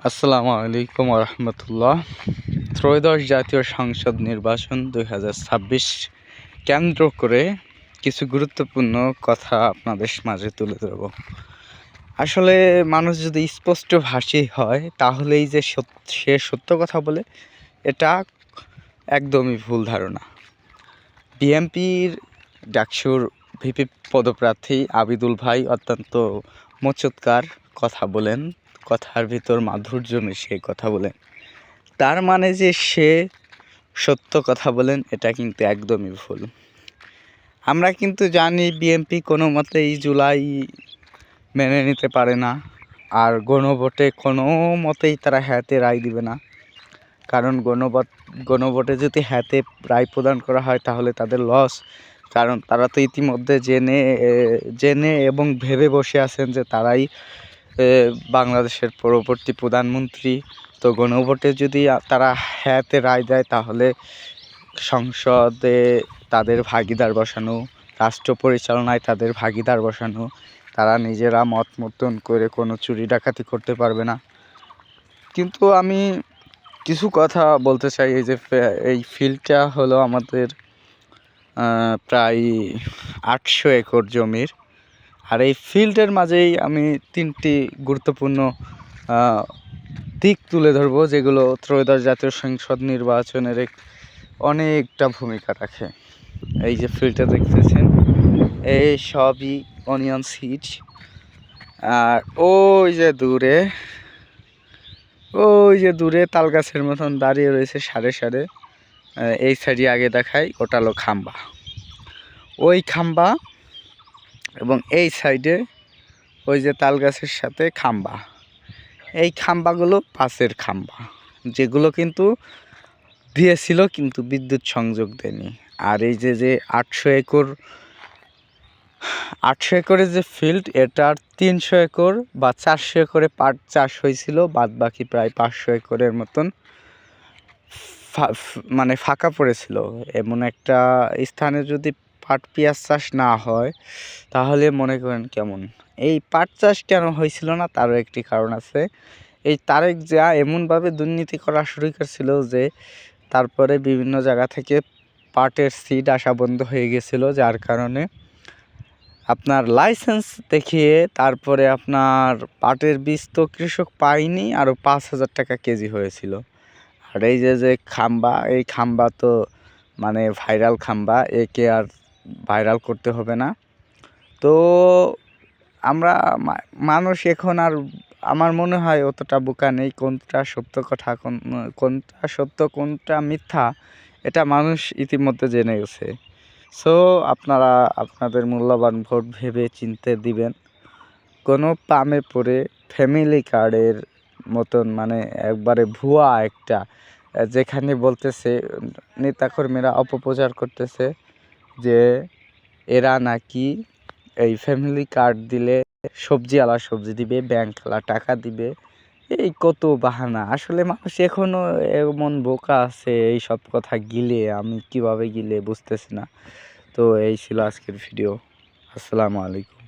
আসসালামু আলাইকুম রহমতুল্লাহ। ত্রয়োদশ জাতীয় সংসদ নির্বাচন 2026 কেন্দ্র করে কিছু গুরুত্বপূর্ণ কথা আপনাদের মাঝে তুলে ধরব। আসলে মানুষ যদি স্পষ্টভাষী হয় তাহলেই যে সে সত্য কথা বলে, এটা একদমই ভুল ধারণা। বিএনপির ডাকসুর ভিপি পদপ্রার্থী আবিদুল ভাই অত্যন্ত মোচৎকার কথা বলেন, কথার ভিতর মাধুর্য মিশিয়ে কথা বলেন। তার মানে যে সে সত্য কথা বলেন, এটা কিন্তু একদমই ভুল। আমরা কিন্তু জানি বিএনপি কোনো মতেই জুলাই মেনে নিতে পারে না, আর গণভোটে কোনো মতেই তারা হ্যাঁতে রায় দিবে না। কারণ গণভোটে যদি হ্যাঁতে রায় প্রদান করা হয় তাহলে তাদের লস। কারণ তারা তো ইতিমধ্যে জেনে এবং ভেবে বসে আছেন যে তারাই বাংলাদেশের পরবর্তী প্রধানমন্ত্রী। তো গণভোটে যদি তারা হ্যাঁতে রায় দেয় তাহলে সংসদে তাদের ভাগিদার বসানো, রাষ্ট্র পরিচালনায় তাদের ভাগিদার বসানো, তারা নিজেরা মত মতন করে কোনো চুরি ডাকাতি করতে পারবে না। কিন্তু আমি কিছু কথা বলতে চাই। এই ফিল্ডটা হলো আমাদের প্রায় 800 একর জমির। আর এই ফিল্ডের মাঝেই আমি 3টি গুরুত্বপূর্ণ দিক তুলে ধরবো, যেগুলো ত্রয়োদশ জাতীয় সংসদ নির্বাচনের অনেকটা ভূমিকা রাখে। এই যে ফিল্ডটা দেখতেছেন, এই সবই অনিয়ন সিড। আর ওই যে দূরে তাল গাছের মতন দাঁড়িয়ে রয়েছে সারে সারে, এই সাইডে আগে দেখাই, ওটা হলো খাম্বা। ওই খাম্বা এবং এই সাইডে ওই যে তাল গাছের সাথে খাম্বা, এই খাম্বাগুলো পাশের খাম্বা, যেগুলো কিন্তু দিয়েছিল কিন্তু বিদ্যুৎ সংযোগ দেয়নি। আর এই যে 800 একরের যে ফিল্ড, এটার 300 একর বা 400 একরে পাট চাষ হয়েছিল, বাদ বাকি প্রায় 500 একরের মতন মানে ফাঁকা পড়েছিল। এমন একটা স্থানে যদি পাট পেঁয়াজ চাষ না হয় তাহলে মনে করেন কেমন। এই পাট চাষ কেন হয়েছিল না, তারও একটি কারণ আছে। এই তারেক জিয়া এমনভাবে দুর্নীতি করা শুরু করেছিল যে তারপরে বিভিন্ন জায়গা থেকে পাটের সিড আসা বন্ধ হয়ে গেছিলো, যার কারণে আপনার লাইসেন্স দেখিয়ে তারপরে আপনার পাটের বীজ তো কৃষক পায়নি, আরও 5,000 টাকা কেজি হয়েছিল। আর এই যে খাম্বা, এই খাম্বা তো মানে ভাইরাল খাম্বা, একে আর ভাইরাল করতে হবে না। তো আমরা মানুষ এখন আর আমার মনে হয় অতটা বোকা নেই। কোনটা সত্য কথা, কোনটা সত্য কোনটা মিথ্যা, এটা মানুষ ইতিমধ্যে জেনে গেছে। সো আপনারা আপনাদের মূল্যবান ভোট ভেবে চিনতে দিবেন। কোনো পামে পড়ে ফ্যামিলি কার্ডের মতন মানে একবারে ভুয়া একটা, যেখানে বলতেছে নেতাকর্মীরা অপপ্রচার করতেছে যে এরা নাকি এই ফ্যামিলি কার্ড দিলে সবজিওয়ালা সবজি দিবে, ব্যাংকওয়ালা টাকা দিবে, এই কত বাহানা। আসলে মানুষ এখনও এমন বোকা আছে, এই সব কথা গিলে, আমি কিভাবে গিলে বুঝতেছি না। তো এই ছিল আজকের ভিডিও। আসসালামু আলাইকুম।